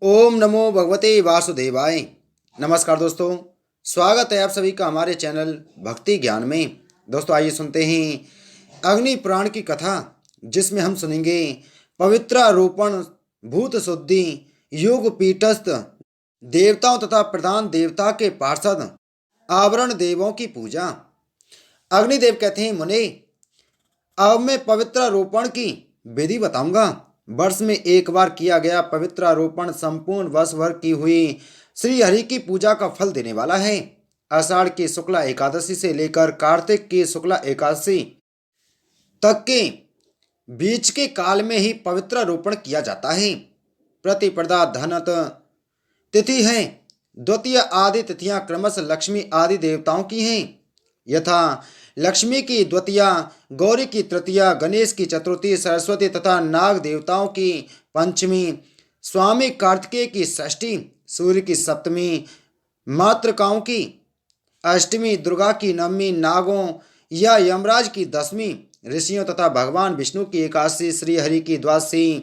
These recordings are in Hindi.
ओम नमो भगवते वासुदेवाय। नमस्कार दोस्तों, स्वागत है आप सभी का हमारे चैनल भक्ति ज्ञान में। दोस्तों आइए सुनते हैं अग्नि पुराण की कथा, जिसमें हम सुनेंगे पवित्रारोपण, भूत शुद्धि, योग पीठस्थ देवताओं तथा प्रधान देवता के पार्षद आवरण देवों की पूजा। अग्निदेव कहते हैं, मुने अब मैं पवित्रारोपण की विधि बताऊंगा। वर्ष में एक बार किया गया पवित्रारोपण संपूर्ण वर्ष भर की हुई श्री हरि की पूजा का फल देने वाला है। आषाढ़ की शुक्ला एकादशी से लेकर कार्तिक की शुक्ला एकादशी तक के बीच के काल में ही पवित्रारोपण किया जाता है। प्रतिपदा धनत तिथि है। द्वितीय आदि तिथियां क्रमशः लक्ष्मी आदि देवताओं की हैं, यथा लक्ष्मी की द्वितीया, गौरी की तृतीया, गणेश की चतुर्थी, सरस्वती तथा नाग देवताओं की पंचमी, स्वामी कार्तिकेय की षष्ठी, सूर्य की सप्तमी, मातृकाओं की अष्टमी, दुर्गा की नवमी, नागों या यमराज की दसवीं, ऋषियों तथा भगवान विष्णु की एकादशी, श्री हरि की द्वादशी,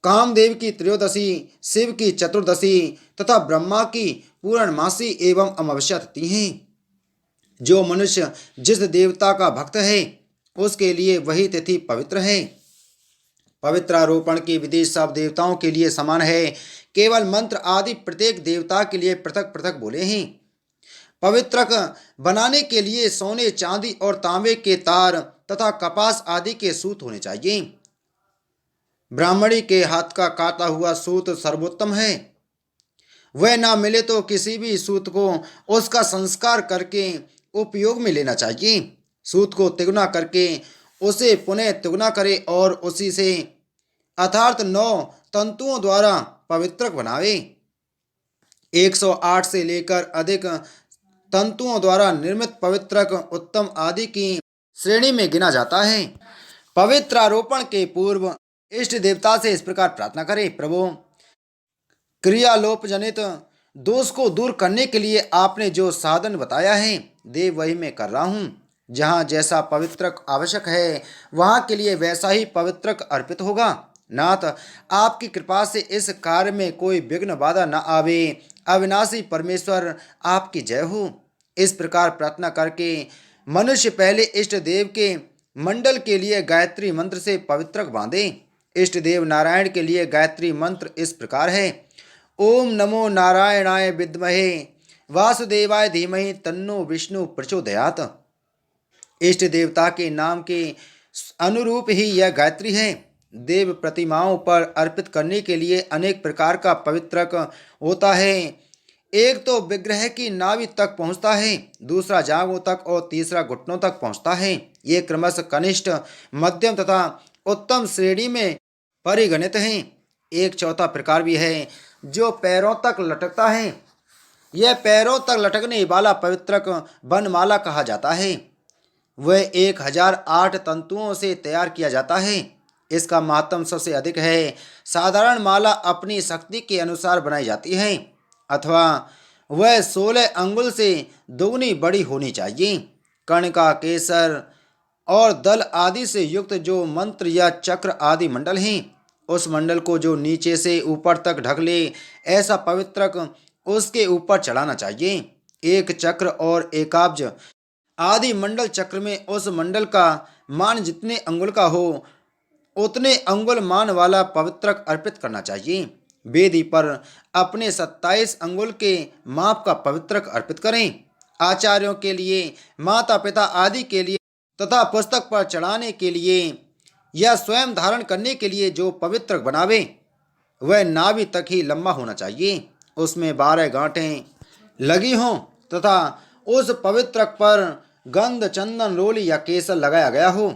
कामदेव की त्रयोदशी, शिव की चतुर्दशी तथा ब्रह्मा की पूर्णमासी एवं अमावस्या तिथि हैं। जो मनुष्य जिस देवता का भक्त है उसके लिए वही तिथि पवित्र है। पवित्रारोपण की विधि सब देवताओं के लिए समान है, केवल मंत्र आदि प्रत्येक देवता के लिए पृथक पृथक बोले हैं। पवित्रक बनाने के लिए सोने, चांदी और तांबे के तार तथा कपास आदि के सूत होने चाहिए। ब्राह्मणी के हाथ का काटा हुआ सूत सर्वोत्तम है। वह ना मिले तो किसी भी सूत को उसका संस्कार करके उपयोग में लेना चाहिए। सूत को तिगुना करके उसे पुनः तिगुना करे और उसी से अर्थात 9 तंतुओं द्वारा पवित्रक बनावे। 108 से लेकर अधिक तंतुओं द्वारा निर्मित पवित्रक उत्तम आदि की श्रेणी में गिना जाता है। पवित्रारोपण के पूर्व इष्ट देवता से इस प्रकार प्रार्थना करें, प्रभु क्रियालोप जनित दोष को दूर करने के लिए आपने जो साधन बताया है देव वही मैं कर रहा हूँ। जहाँ जैसा पवित्रक आवश्यक है वहाँ के लिए वैसा ही पवित्रक अर्पित होगा। नाथ, आपकी कृपा से इस कार्य में कोई विघ्न बाधा न आवे। अविनाशी परमेश्वर आपकी जय हो। इस प्रकार प्रार्थना करके मनुष्य पहले इष्ट देव के मंडल के लिए गायत्री मंत्र से पवित्रक बांधे। इष्ट देव नारायण के लिए गायत्री मंत्र इस प्रकार है, ओम नमो नारायणाय विद्महे वासुदेवाय धीमहि तन्नो विष्णु प्रचोदयात्। इष्ट देवता के नाम के अनुरूप ही यह गायत्री है। देव प्रतिमाओं पर अर्पित करने के लिए अनेक प्रकार का पवित्रक होता है। एक तो विग्रह की नाभि तक पहुंचता है, दूसरा जांघों तक और तीसरा घुटनों तक पहुंचता है। ये क्रमशः कनिष्ठ, मध्यम तथा उत्तम श्रेणी में परिगणित हैं। एक चौथा प्रकार भी है जो पैरों तक लटकता है। यह पैरों तक लटकने वाला पवित्रक बनमाला कहा जाता है। वह 1008 तंतुओं से तैयार किया जाता है। इसका महत्व सबसे अधिक है। साधारण माला अपनी शक्ति के अनुसार बनाई जाती है, अथवा वह 16 अंगुल से दोगुनी बड़ी होनी चाहिए। कर्ण का केसर और दल आदि से युक्त जो मंत्र या चक्र आदि मंडल हैं, उस मंडल को जो नीचे से ऊपर तक ढक ले, ऐसा पवित्रक उसके ऊपर चढ़ाना चाहिए। एक चक्र और एकाब्ज आदि मंडल चक्र में उस मंडल का मान जितने अंगुल का हो उतने अंगुल मान वाला पवित्रक अर्पित करना चाहिए। वेदी पर अपने 27 अंगुल के माप का पवित्रक अर्पित करें। आचार्यों के लिए, माता पिता आदि के लिए तथा पुस्तक पर चढ़ाने के लिए या स्वयं धारण करने के लिए जो पवित्रक बनावे वह नाभि तक ही लंबा होना चाहिए। उसमें 12 गांठें लगी हों तथा उस पवित्रक पर गंध, चंदन, रोली या केसर लगाया गया हो,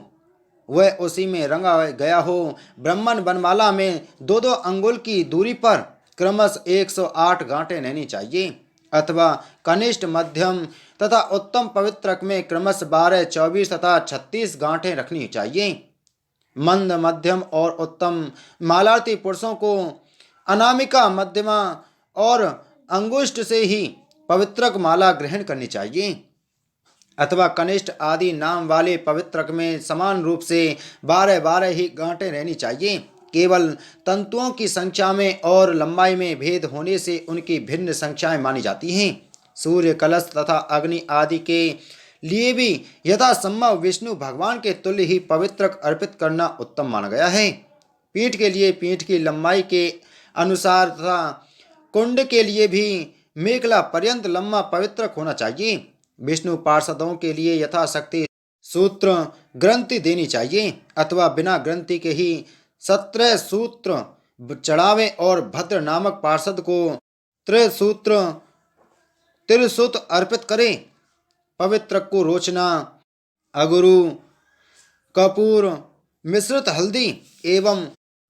वह उसी में रंगा गया हो। ब्राह्मण बनमाला में 2-2 अंगुल की दूरी पर क्रमशः 108 गांठें रहनी चाहिए, अथवा कनिष्ठ, मध्यम तथा उत्तम पवित्रक में क्रमशः 12, 24 तथा 36 गांठें रखनी चाहिए। मंद, मध्यम और उत्तम मालार्थी पुरुषों को अनामिका, मध्यमा और अंगुष्ठ से ही पवित्रक माला ग्रहण करनी चाहिए, अथवा कनिष्ठ आदि नाम वाले पवित्रक में समान रूप से 12-12 ही गांठें रहनी चाहिए। केवल तंतुओं की संख्या में और लंबाई में भेद होने से उनकी भिन्न संख्याएं मानी जाती हैं। सूर्य, कलश तथा अग्नि आदि के लिए भी यथासंभव विष्णु भगवान के तुल्य ही पवित्र अर्पित करना उत्तम माना गया है। पीठ के लिए पीठ की लंबाई के अनुसार तथा कुंड के लिए भी मेखला पर्यंत लंबा पवित्र होना चाहिए। विष्णु पार्षदों के लिए यथाशक्ति सूत्र ग्रंथि देनी चाहिए अथवा बिना ग्रंथि के ही 17 सूत्र चढ़ावे और भद्र नामक पार्षद को त्रिसूत्र त्रिसुत अर्पित करें। पवित्र को रोचना, अगुरु, कपूर मिश्रित हल्दी एवं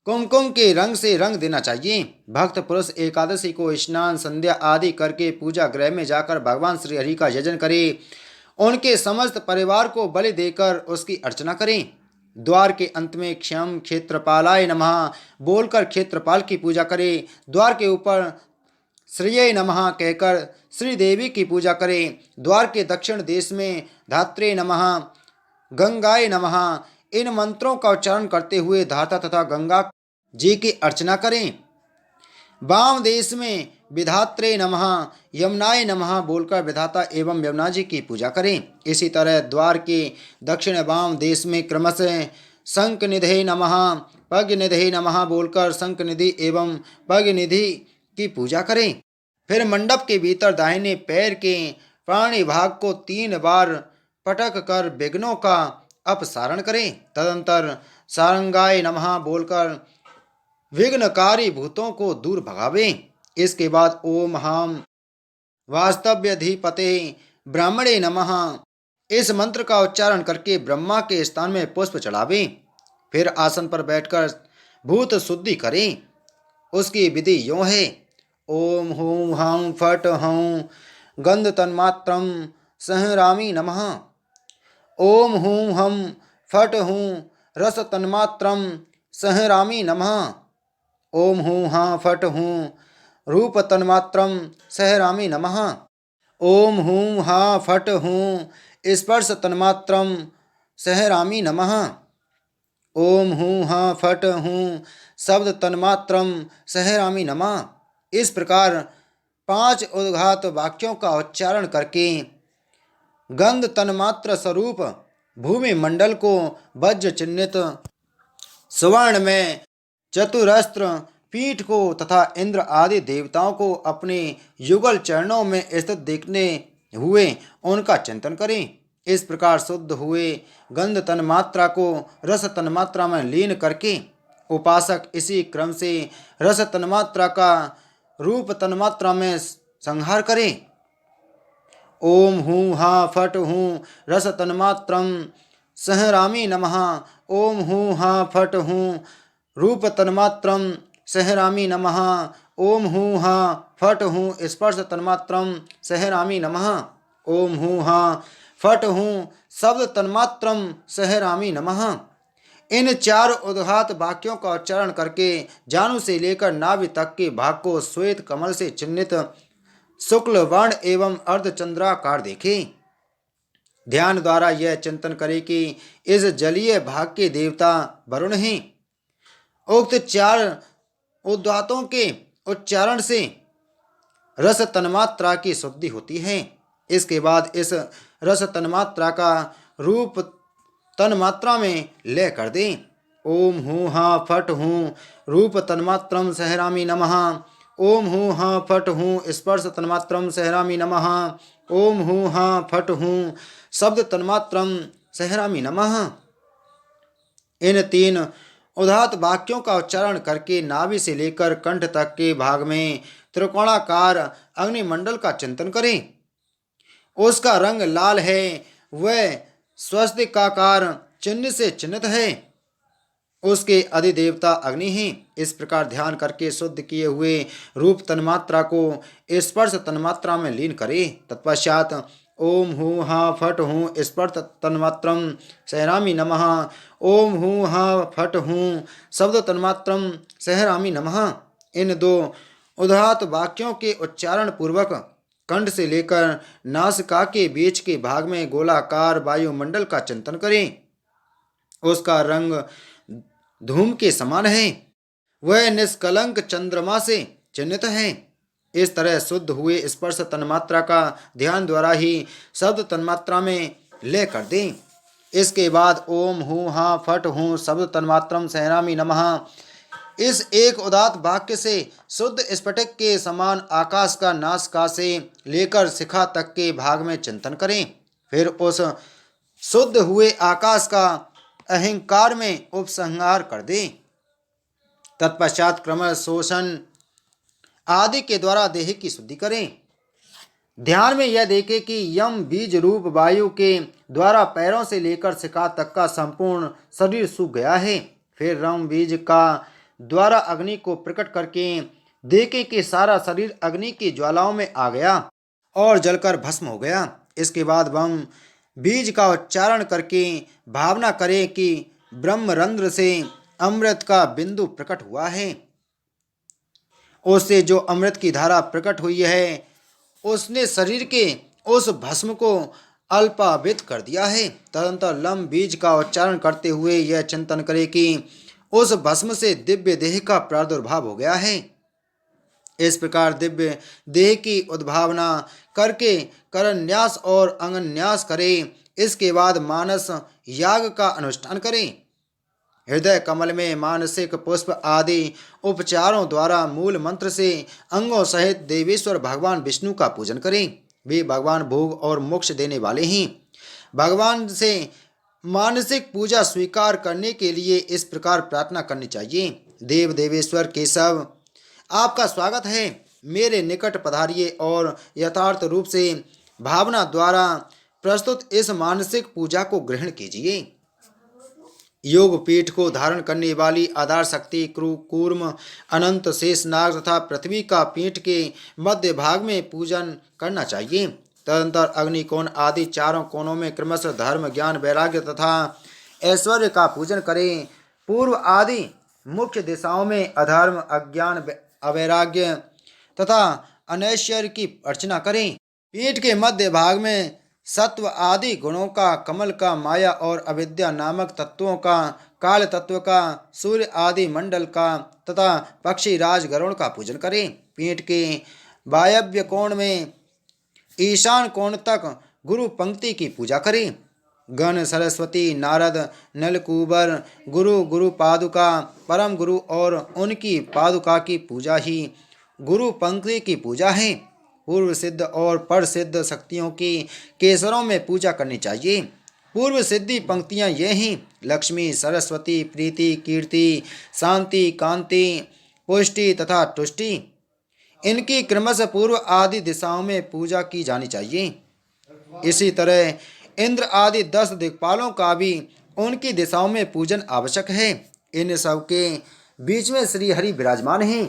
कुमकुम के रंग से रंग देना चाहिए। भक्त पुरुष एकादशी को स्नान संध्या आदि करके पूजा गृह में जाकर भगवान श्री हरि का यजन करे। उनके समस्त परिवार को बलि देकर उसकी अर्चना करें। द्वार के अंत में क्षम क्षेत्रपालाय नमः बोलकर क्षेत्रपाल की पूजा करें। द्वार के ऊपर श्रीये नमः कहकर श्री देवी की पूजा करें। द्वार के दक्षिण देश में धात्रे नमः, गंगाए नमः इन मंत्रों का उच्चारण करते हुए धाता तथा गंगा जी की अर्चना करें। वाम देश में विधात्रे नमः, यमुनाय नमः बोलकर विधाता एवं यमुना जी की पूजा करें। इसी तरह द्वार के दक्षिण वाम देश में क्रमशः शंखनिधे नमः, पद्मनिधे नमः बोलकर शंखनिधि एवं पद्मनिधि की पूजा करें। फिर मंडप के भीतर दाहिने पैर के प्राणी भाग को 3 बार पटक कर विघ्नों का अपसारण करें। तदंतर सारंगाय नमः बोलकर विघ्नकारी भूतों को दूर भगावें। इसके बाद ओम हम वास्तव्यधिपते ब्राह्मणे नमः इस मंत्र का उच्चारण करके ब्रह्मा के स्थान में पुष्प चढ़ावें। फिर आसन पर बैठकर भूत शुद्धि करें। उसकी विधि यों है: ओम हूं हं फट हूं गंध तन्मात्रम संहरामि नमः। ओम हूं हम फट हूं रस तन्मात्रम संहरामि नमः। ओम हूं हाँ फट हूं रूप तन्मात्रम सहरामि नमः। ओम हूं हाँ फट हूं स्पर्श तन्मात्रम सहरामि नमः। ओम हूं हाँ फट हूं शब्द तन्मात्रम सहरामि नमः। इस प्रकार 5 उद्घात वाक्यों का उच्चारण करके गंध तन्मात्र स्वरूप भूमि मंडल को वज्र चिन्हित स्वर्ण में चतुरस्त्र पीठ को तथा इंद्र आदि देवताओं को अपने युगल चरणों में स्थित देखने हुए उनका चिंतन करें। इस प्रकार शुद्ध हुए गंध तन्मात्रा को रस तन्मात्रा में लीन करके उपासक इसी क्रम से रस तन्मात्रा का रूप तन्मात्रा में संहार करें। ओम हूं हाँ फट हूं रस तन्मात्रम सहरामि नमः। ओम हूं हाँ फट हूं रूप तन्मात्रम सहरामि नमः। ओम हूं हाँ फट हूं स्पर्श तन्मात्रम सहरामि नमः। ओम हूं हाँ फट हूं शब्द तन्मात्रम सहरामि नमः। इन 4 उद्घात वाक्यों का उच्चारण करके जानु से लेकर नाभि तक के भाग को श्वेत कमल से चिन्हित शुक्ल वर्ण एवं अर्धचंद्राकार देखें। ध्यान द्वारा यह चिंतन करें कि इस जलीय भाग के देवता वरुण हैं। उक्त 4 उद्घातों के उच्चारण से रस तन्मात्रा की शुद्धि होती है। इसके बाद इस रस तन्मात्रा का रूप तन्मात्रा में लय कर दें। ओम हूं हाँ फट हूं रूप तन्मात्रम सहरामि नमः। ओम हूं हाँ फट हूं स्पर्श तन्मात्रम सहरामि नमः। ओम हूं हाँ फट हूं शब्द तन्मात्रम सहरामि नमः। इन 3 उदात्त वाक्यों का उच्चारण करके नाभि से लेकर कंठ तक के भाग में त्रिकोणाकार अग्निमंडल का चिंतन करें। उसका रंग लाल है, वह स्वस्तिकाकार चिन्ह से चिन्हित है। उसके अधिदेवता अग्नि हैं। इस प्रकार ध्यान करके शुद्ध किए हुए रूप तन्मात्रा को स्पर्श तन्मात्रा में लीन करें। तत्पश्चात ओम हूं हाँ फट हूं स्पर्श तन्मात्रम सहरामि नमः। ओम हूं हाँ फट हूं शब्द तन्मात्रम सहरामि नमः। इन 2 उदात्त वाक्यों के उच्चारण पूर्वक कंठ से लेकर नासिका के बीच के भाग में गोलाकार वायुमंडल का चिंतन करें। उसका रंग धूम के समान है। वह निष्कलंक चंद्रमा से चिन्हित हैं। इस तरह शुद्ध हुए स्पर्श तन्मात्रा का ध्यान द्वारा ही शब्द तन्मात्रा में ले कर दें। इसके बाद ओम हूँ हाँ फट हूँ शब्द तन्मात्रम सहनामी नमः इस एक उदात्त वाक्य से शुद्ध स्फटिक के समान आकाश का नासिका से लेकर शिखा तक के भाग में चिंतन करें। फिर उस शुद्ध हुए आकाश का अहंकार में उपसंहार कर दें। तत्पश्चात क्रमश शोषण आदि के द्वारा देह की शुद्धि करें। ध्यान में यह देखें कि यम बीज रूप वायु के द्वारा पैरों से लेकर शिखा तक का संपूर्ण शरीर सूख गया है। फिर रम बीज का द्वारा अग्नि को प्रकट करके देखें कि सारा शरीर अग्नि की ज्वालाओं में आ गया और जलकर भस्म हो गया। इसके बाद वम बीज का उच्चारण करके भावना करें कि ब्रह्मरंध्र से अमृत का बिंदु प्रकट हुआ है। उससे जो अमृत की धारा प्रकट हुई है उसने शरीर के उस भस्म को अल्पावृत कर दिया है। तदंतर लम बीज का उच्चारण करते हुए यह चिंतन करें कि उस भस्म से दिव्य देह का प्रादुर्भाव हो गया है। इस प्रकार दिव्य देह की उद्भावना करके करन्यास और अंगन्यास करें। इसके बाद मानस याग का अनुष्ठान करें। हृदय कमल में मानसिक पुष्प आदि उपचारों द्वारा मूल मंत्र से अंगों सहित देवेश्वर भगवान विष्णु का पूजन करें। वे भगवान भोग और मोक्ष देने वाले हैं। भगवान से मानसिक पूजा स्वीकार करने के लिए इस प्रकार प्रार्थना करनी चाहिए। देव देवेश्वर केशव आपका स्वागत है। मेरे निकट पधारिए और यथार्थ रूप से भावना द्वारा प्रस्तुत इस मानसिक पूजा को ग्रहण कीजिए। योग पीठ को धारण करने वाली आधार शक्ति कूर्म अनंत शेषनाग तथा पृथ्वी का पीठ के मध्य भाग में पूजन करना चाहिए। तदंतर अग्निकोण आदि चारों कोणों में क्रमशः धर्म ज्ञान वैराग्य तथा ऐश्वर्य का पूजन करें। पूर्व आदि मुख्य दिशाओं में अधर्म अज्ञान अवैराग्य तथा अनैश्वर्य की अर्चना करें। पीठ के मध्य भाग में सत्व आदि गुणों का, कमल का, माया और अविद्या नामक तत्वों का, काल तत्व का, सूर्य आदि मंडल का तथा पक्षी राज गरुड़ का पूजन करें। पीठ के वायव्य कोण में ईशान कोण तक गुरु पंक्ति की पूजा करें। गण सरस्वती नारद नलकूबर गुरु पादुका परम गुरु और उनकी पादुका की पूजा ही गुरु पंक्ति की पूजा है। पूर्व सिद्ध और पर सिद्ध शक्तियों की केसरों में पूजा करनी चाहिए। पूर्व सिद्धि पंक्तियां ये हैं: लक्ष्मी सरस्वती प्रीति कीर्ति शांति कांति पुष्टि तथा तुष्टि। इनकी क्रमशः पूर्व आदि दिशाओं में पूजा की जानी चाहिए। इसी तरह इंद्र आदि 10 दिक्पालों का भी उनकी दिशाओं में पूजन आवश्यक है। इन सब के बीच में श्री हरि विराजमान हैं।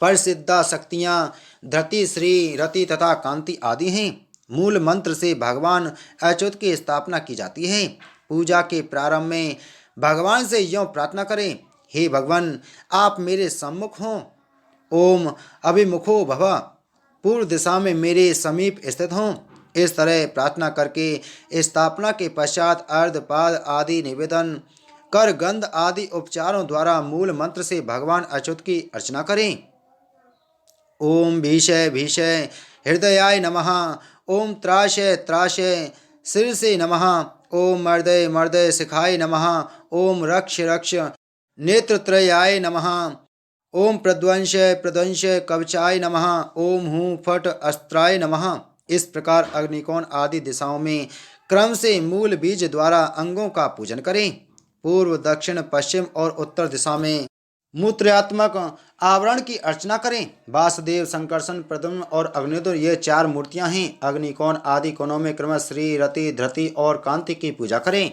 परसिद्धा शक्तियाँ धृति श्री रति तथा कांति आदि हैं। मूल मंत्र से भगवान अच्युत की स्थापना की जाती है। पूजा के प्रारंभ में भगवान से यों प्रार्थना करें: हे भगवान, आप मेरे सम्मुख हों। ओम अभिमुखो भव, पूर्व दिशा में मेरे समीप स्थित हों। इस तरह प्रार्थना करके स्थापना के पश्चात अर्धपाद आदि निवेदन कर गंध आदि उपचारों द्वारा मूल मंत्र से भगवान अच्युत की अर्चना करें। ओम भीषय भीषय हृदयाय नमः। ओम त्राशय त्राशय शीर्षे नमः। ओम मर्दय मर्दय शिखाय नमः। ओम रक्ष रक्ष नेत्रत्रयाय नमः। ओम प्रध्वंसय प्रध्वंसय कवचाय नमः। ओम हूँ फट अस्त्राय नमः। इस प्रकार अग्निकोण आदि दिशाओं में क्रम से मूल बीज द्वारा अंगों का पूजन करें। पूर्व दक्षिण पश्चिम और उत्तर दिशा में मूत्रात्मक आवरण की अर्चना करें। वासुदेव संकर्षण प्रद्युम्न और अग्निरुद्र ये 4 मूर्तियां हैं। अग्निकोण आदि कोणों में क्रमश श्री रति धृति और कांति की पूजा करें।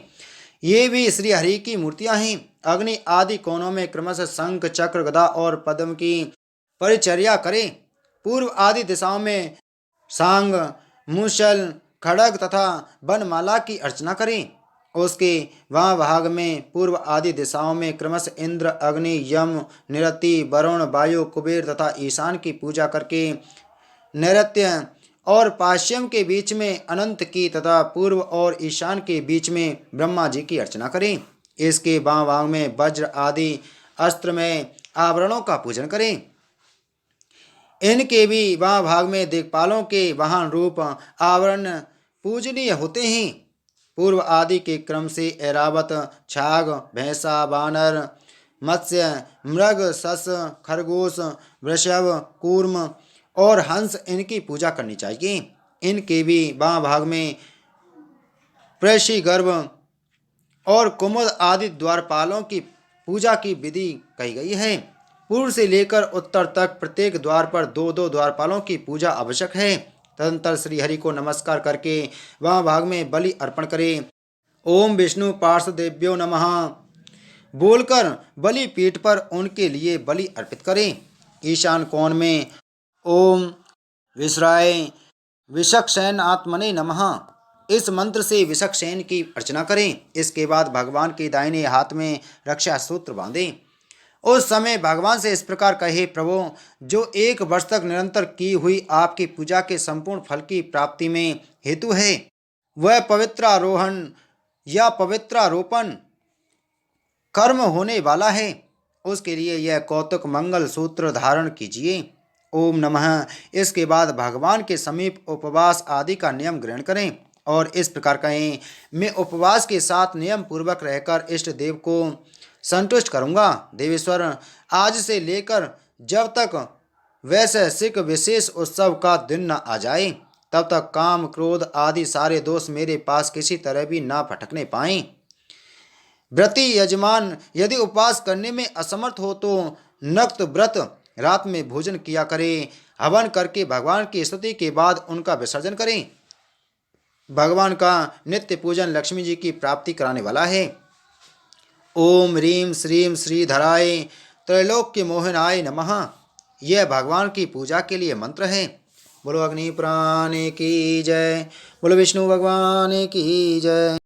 ये भी श्री हरि की मूर्तियां हैं। अग्नि आदि कोणों में क्रमश शंख चक्र गदा और पद्म की परिचर्या करें। पूर्व आदि दिशाओं में सांग मूसल खड़ग तथा वनमाला की अर्चना करें। उसके वहाँ भाग में पूर्व आदि दिशाओं में क्रमश इंद्र अग्नि यम निरति वरुण वायु कुबेर तथा ईशान की पूजा करके नैऋत्य और पश्चिम के बीच में अनंत की तथा पूर्व और ईशान के बीच में ब्रह्मा जी की अर्चना करें। इसके बाँ भाग में वज्र आदि अस्त्र में आवरणों का पूजन करें। इनके भी वहाँ भाग में दिक्पालों के वाहन रूप आवरण पूजनीय होते हैं। पूर्व आदि के क्रम से ऐरावत, छाग, भैंसा, बानर, मत्स्य, मृग, सस, खरगोश, वृषभ, कूर्म और हंस इनकी पूजा करनी चाहिए। इनके भी वहाँ भाग में प्रेषी गर्भ और कुमुद आदि द्वारपालों की पूजा की विधि कही गई है। पूर्व से लेकर उत्तर तक प्रत्येक द्वार पर दो दो द्वारपालों की पूजा आवश्यक है। तदंतर श्री हरि को नमस्कार करके वहाँ भाग में बलि अर्पण करें। ओम विष्णु पार्षदेव्यो नमः बोलकर बलि पीठ पर उनके लिए बलि अर्पित करें। ईशान कोण में ओम विश्राय विषक्षेन आत्मने नमः इस मंत्र से विषक्षेन की अर्चना करें। इसके बाद भगवान के दाहिने हाथ में रक्षा सूत्र बांधें। उस समय भगवान से इस प्रकार कहे, प्रभु, जो 1 वर्ष तक निरंतर की हुई आपकी पूजा के संपूर्ण फल की प्राप्ति में हेतु है, वह पवित्रारोहण या पवित्रारोपण कर्म होने वाला है। उसके लिए यह कौतुक मंगल सूत्र धारण कीजिए। ओम नमः। इसके बाद भगवान के समीप उपवास आदि का नियम ग्रहण करें और इस प्रकार कहें, मैं उपवास के साथ नियम पूर्वक रहकर इष्ट देव को संतुष्ट करूंगा। देवेश्वर, आज से लेकर जब तक वैश्विक विशेष उत्सव का दिन न आ जाए, तब तक काम, क्रोध आदि सारे दोष मेरे पास किसी तरह भी ना फटकने पाएं। व्रती यजमान यदि उपवास करने में असमर्थ हो तो नक्त व्रत रात में भोजन किया करें। हवन करके भगवान की स्तुति के बाद उनका विसर्जन करें। भगवान का नित्य पूजन लक्ष्मी जी की प्राप्ति कराने वाला है। ओम ह्रीं श्रीं श्रीधराय त्रैलोक्य मोहनाय नमः यह भगवान की पूजा के लिए मंत्र है। बोलो अग्नि पुराण की जय। बोलो विष्णु भगवान की जय।